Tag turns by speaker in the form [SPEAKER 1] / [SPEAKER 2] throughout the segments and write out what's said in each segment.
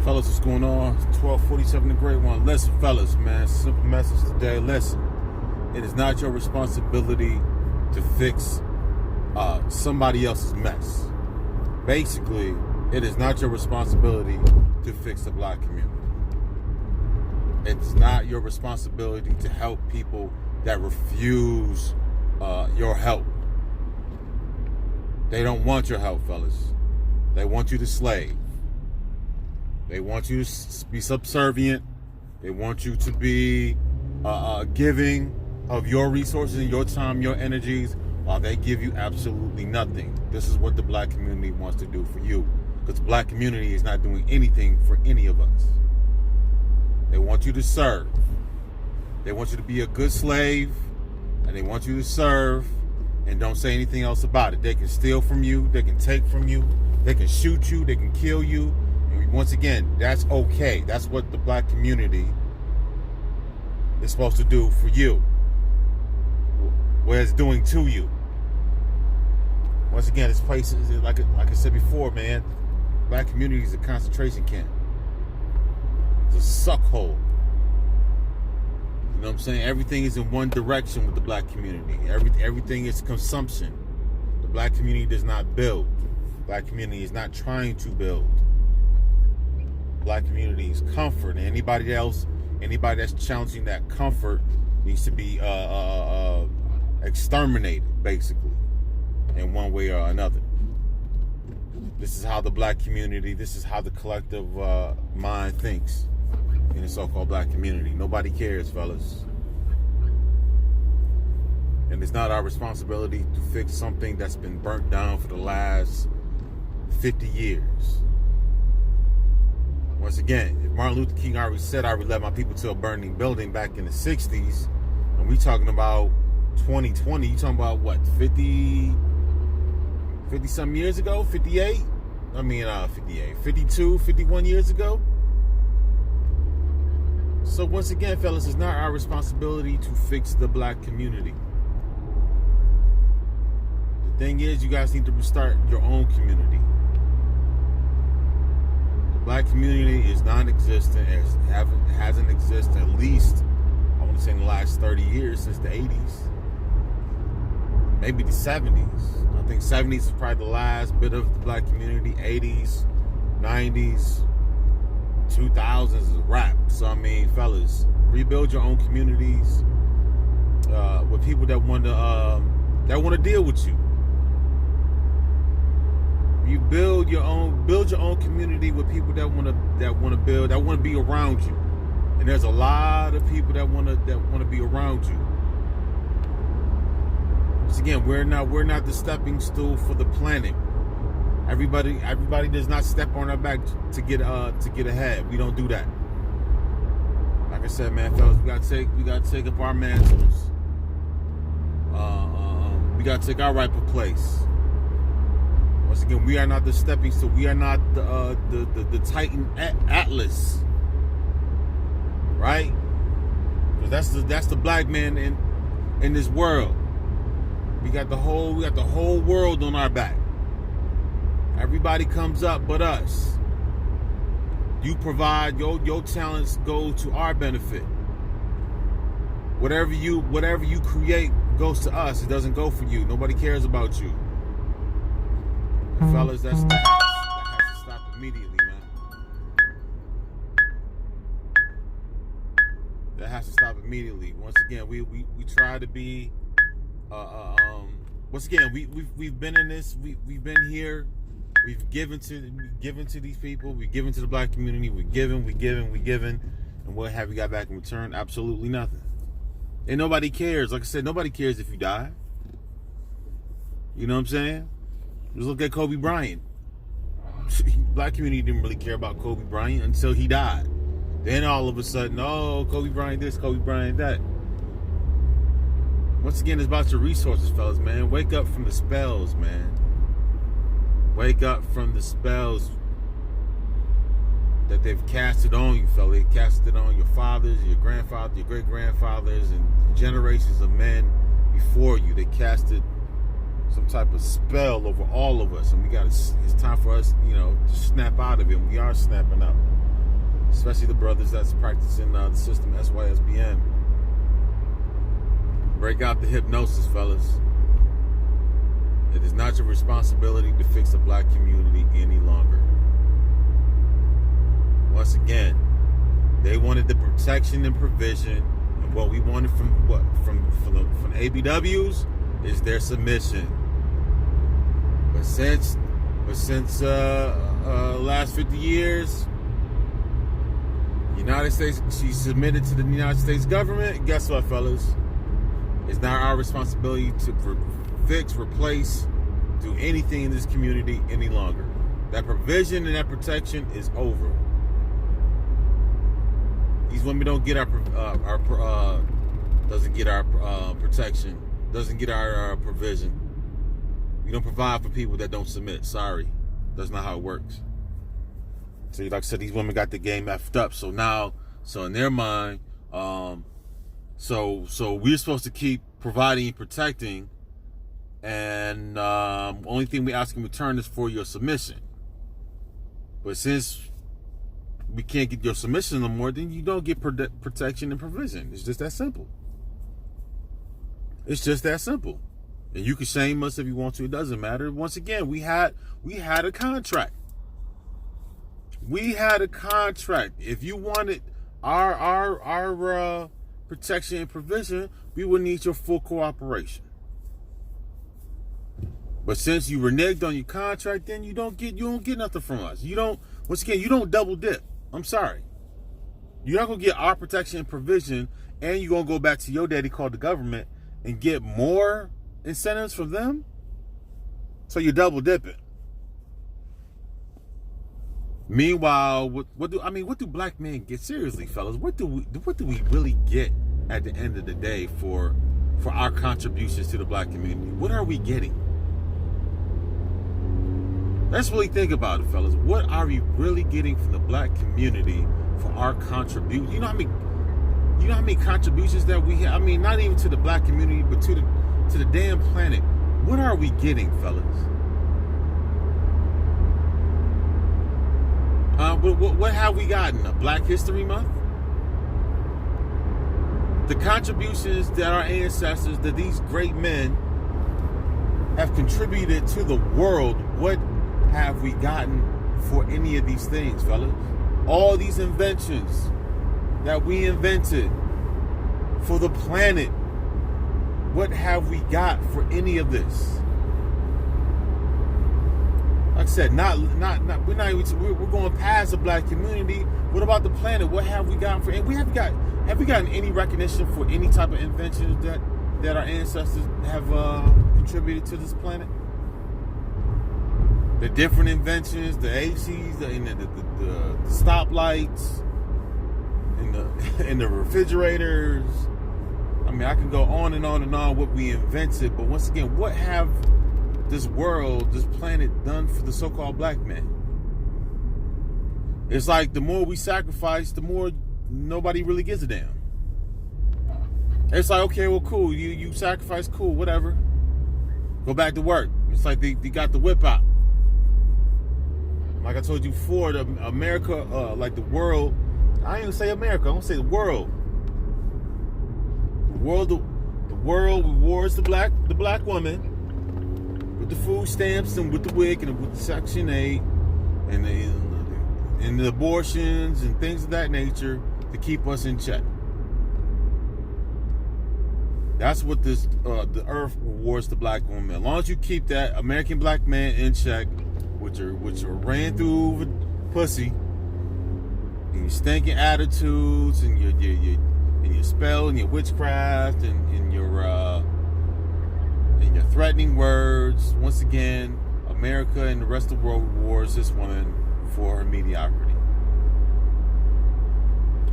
[SPEAKER 1] Fellas, what's going on? 1247 The Great One. Listen, fellas, man. Simple message today. Listen, it is not your responsibility to fix somebody else's mess. Basically, it is not your responsibility to fix the black community. It's not your responsibility to help people that refuse your help. They don't want your help, fellas. They want you to slave. They want you to be subservient. They want you to be giving of your resources and your time, your energies, while they give you absolutely nothing. This is what the black community wants to do for you, because the black community is not doing anything for any of us. They want you to serve. They want you to be a good slave, and they want you to serve and don't say anything else about it. They can steal from you. They can take from you. They can shoot you. They can kill you. Once again, that's okay. That's what the black community is supposed to do for you. What it's doing to you. Once again, this place is, like I said before, man, black community is a concentration camp. It's a suck hole. You know what I'm saying? Everything is in one direction with the black community. Everything is consumption. The black community does not build. The black community is not trying to build. Black community is comfort, and anybody that's challenging that comfort needs to be exterminated, basically, in one way or another. This is how the black community, this is how the collective mind thinks in the so-called black community. Nobody cares, fellas. And it's not our responsibility to fix something that's been burnt down for the last 50 years. Once again, if Martin Luther King already said I would let my people to a burning building back in the 60s, and we talking about 2020, you talking about what, 50 some years ago? 58? 58, 52, 51 years ago? So once again, fellas, it's not our responsibility to fix the black community. The thing is, you guys need to restart your own community. Black community is non-existent, hasn't existed at least, I want to say in the last 30 years, since the 80s. Maybe the 70s. I think 70s is probably the last bit of the black community. 80s, 90s, 2000s is a wrap. So, I mean, fellas, rebuild your own communities with people that want to deal with you. You build your own community with people that want to be around you. And there's a lot of people that want to be around you. Once again, we're not the stepping stool for the planet. Everybody does not step on our back to get ahead. We don't do that. Like I said, man, fellas, we gotta take up our mantles. We gotta take our rightful place. Once again, we are not the stepping stone. We are not the Titan Atlas, right? Because that's the black man in this world. We got the whole world on our back. Everybody comes up but us. You provide your talents go to our benefit. Whatever you create goes to us. It doesn't go for you. Nobody cares about you. Fellas, that has to stop immediately, man. That has to stop immediately. Once again, we try to be. Once again, we've been in this. We've been here. We've given to these people. We've given to the black community. We've given, and what have we got back in return? Absolutely nothing. And nobody cares. Like I said, nobody cares if you die. You know what I'm saying? Just look at Kobe Bryant. Black community didn't really care about Kobe Bryant until he died. Then all of a sudden, oh, Kobe Bryant this, Kobe Bryant that. Once again, it's about your resources, fellas, man. Wake up from the spells, man. Wake up from the spells that they've casted on you, fella. They casted on your fathers, your grandfathers, your great-grandfathers, and generations of men before you. They casted some type of spell over all of us, and it's time for us, to snap out of it. We are snapping out. especially the brothers that's practicing the system SYSBN. Break out the hypnosis, fellas. It is not your responsibility to fix the black community any longer. Once again, they wanted the protection and provision, and what we wanted from ABWs is their submission. But since last 50 years, United States, she submitted to the United States government. Guess what, fellas? It's not our responsibility to fix, replace, do anything in this community any longer. That provision and that protection is over. These women don't get doesn't get our protection, doesn't get our provision. We don't provide for people that don't submit. Sorry, that's not how it works. So, like I said, these women got the game effed up. So now, in their mind, so we're supposed to keep providing and protecting, and only thing we ask in return is for your submission. But since we can't get your submission no more, then you don't get protection and provision. It's just that simple. It's just that simple. And you can shame us if you want to. It doesn't matter. Once again, we had a contract. We had a contract. If you wanted our protection and provision, we would need your full cooperation. But since you reneged on your contract, then you don't get nothing from us. You don't double dip. I'm sorry. You're not gonna get our protection and provision, and you're gonna go back to your daddy called the government and get more incentives from them. So you're double dipping. Meanwhile, what do black men get? Seriously, fellas, what do we really get at the end of the day for our contributions to the black community? What are we getting? Let's really think about it, fellas. What are we really getting from the black community for our contribution? You know how many contributions that we have? I mean, not even to the black community, but to the damn planet. What are we getting, fellas? What have we gotten? A Black History Month? The contributions that our ancestors, that these great men have contributed to the world, what have we gotten for any of these things, fellas? All these inventions that we invented for the planet, what have we got for any of this? Like I said, we're going past the black community. What about the planet? What have we gotten for? And have we gotten any recognition for any type of inventions that our ancestors have contributed to this planet? The different inventions, the ACs, the stoplights, and the refrigerators. I mean, I can go on and on and on what we invented, but once again, what have this world, this planet done for the so-called black man? It's like the more we sacrifice, the more nobody really gives a damn. It's like, okay, well, cool, you sacrifice, cool, whatever. Go back to work. It's like they got the whip out. Like I told you before, America, like the world, I ain't even say America, I'm gonna say the world. The world rewards the black woman with the food stamps and with the WIC and with the Section 8 and the abortions and things of that nature to keep us in check. That's what the earth rewards the black woman. As long as you keep that American black man in check, which are ran through with pussy, and your stinking attitudes, and your spell, and your witchcraft, and your threatening words. Once again, America and the rest of the world rewards this woman for her mediocrity.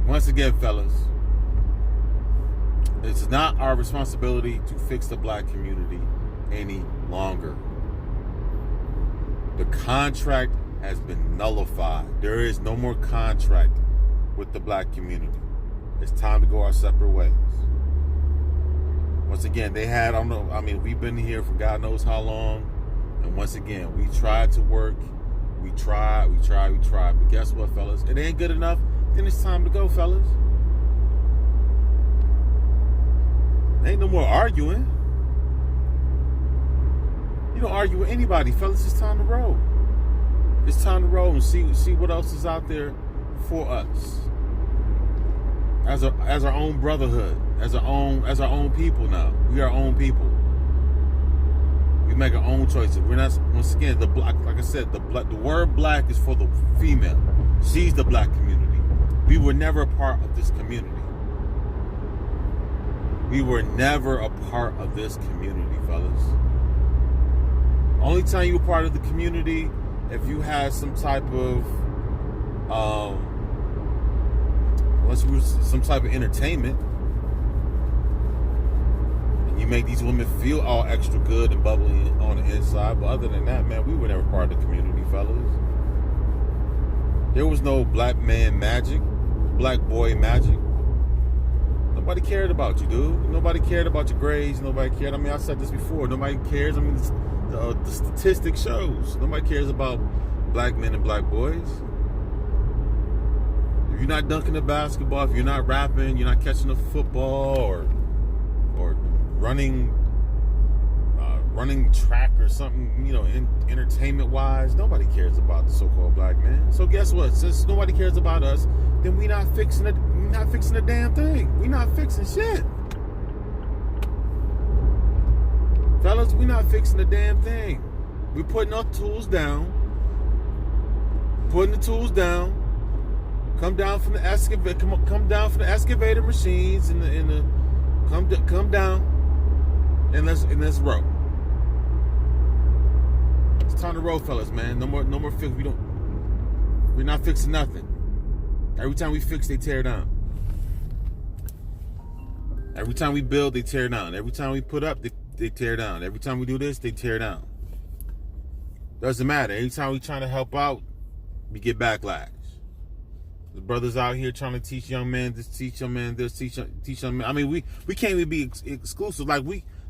[SPEAKER 1] Once again, fellas, it's not our responsibility to fix the black community any longer. The contract has been nullified. There is no more contract with the black community. It's time to go our separate ways. Once again, we've been here for God knows how long. And once again, we tried to work. We tried. But guess what, fellas? It ain't good enough. then it's time to go, fellas. Ain't no more arguing. You don't argue with anybody, fellas. It's time to roll. It's time to roll and see what else is out there for us. As our own brotherhood, as our own people now. We are our own people. We make our own choices. We're not, once again, the black, like I said, the word black is for the female. She's the black community. We were never a part of this community. We were never a part of this community, fellas. Only time you were part of the community if you had some type of some type of entertainment, and you make these women feel all extra good and bubbly on the inside. But other than that, man, we were never part of the community, fellas. There was no black man magic, black boy magic. Nobody cared about you, dude. Nobody cared about your grades. Nobody cared. I mean, I said this before. Nobody cares. I mean, the statistic shows. Nobody cares about black men and black boys. If you're not dunking the basketball, if you're not rapping, you're not catching the football or running track or something, you know, entertainment-wise, nobody cares about the so-called black man. So guess what? Since nobody cares about us, then we're not fixing a damn thing. We're not fixing shit. Fellas, we're not fixing a damn thing. We're putting our tools down. Putting the tools down. Come down from the excavator. Come down from the excavator machines come down and let's roll. It's time to roll, fellas, man. No more fix. We're not fixing nothing. Every time we fix, they tear down. Every time we build, they tear down. Every time we put up, they tear down. Every time we do this, they tear down. Doesn't matter. Every time we trying to help out, we get backlash. The brothers out here trying to teach young men this, teach young men this, teach young men. I mean, we can't even be exclusive. Like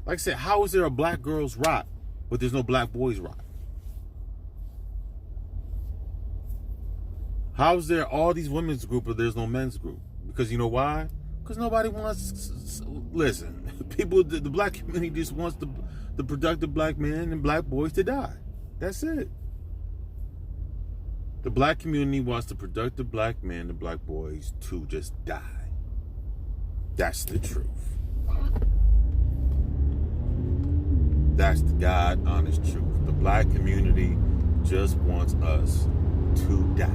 [SPEAKER 1] I said, how is there a black girls rock, but there's no black boys rock? How is there all these women's group, but there's no men's group? Because you know why? Because nobody wants. Listen, people, the black community just wants the productive black men and black boys to die. That's it. The black community wants the productive black men and black boys to just die. That's the truth. That's the God honest truth. The black community just wants us to die.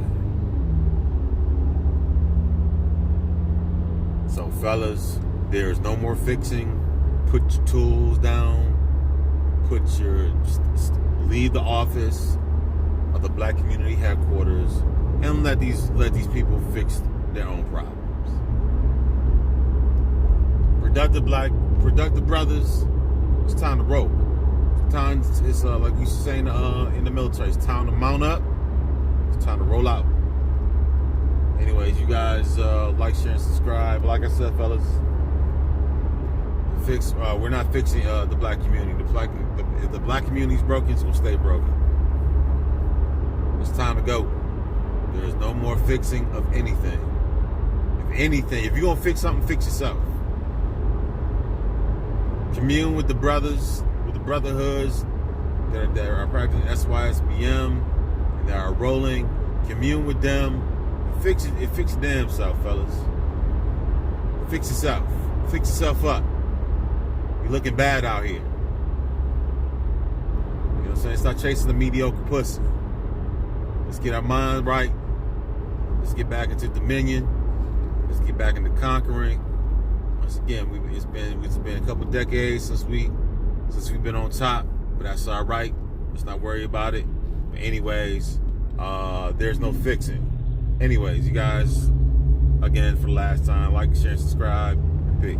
[SPEAKER 1] So fellas, there is no more fixing. Put your tools down. Leave the office of the black community headquarters and let these people fix their own problems. Productive brothers, it's time to roll. It's like we say in the military, it's time to mount up. It's time to roll out. Anyways, you guys like, share, and subscribe. Like I said, fellas, we're not fixing the black community. If the black community's broken, it's gonna stay broken. It's time to go. There's no more fixing of anything. If you're gonna fix something, fix yourself. Commune with the brothers, with the brotherhoods that are practicing SYSBM, that are rolling. Commune with them. Fix your damn self, fellas. Fix yourself. Fix yourself up. You're looking bad out here. You know what I'm saying? Start chasing the mediocre pussy. Let's get our mind right. Let's get back into dominion. Let's get back into conquering. Once again, it's been a couple decades since we've been on top, but that's all right. Let's not worry about it. But anyways, there's no fixing. Anyways, you guys, again, for the last time, like, share, and subscribe. Peace.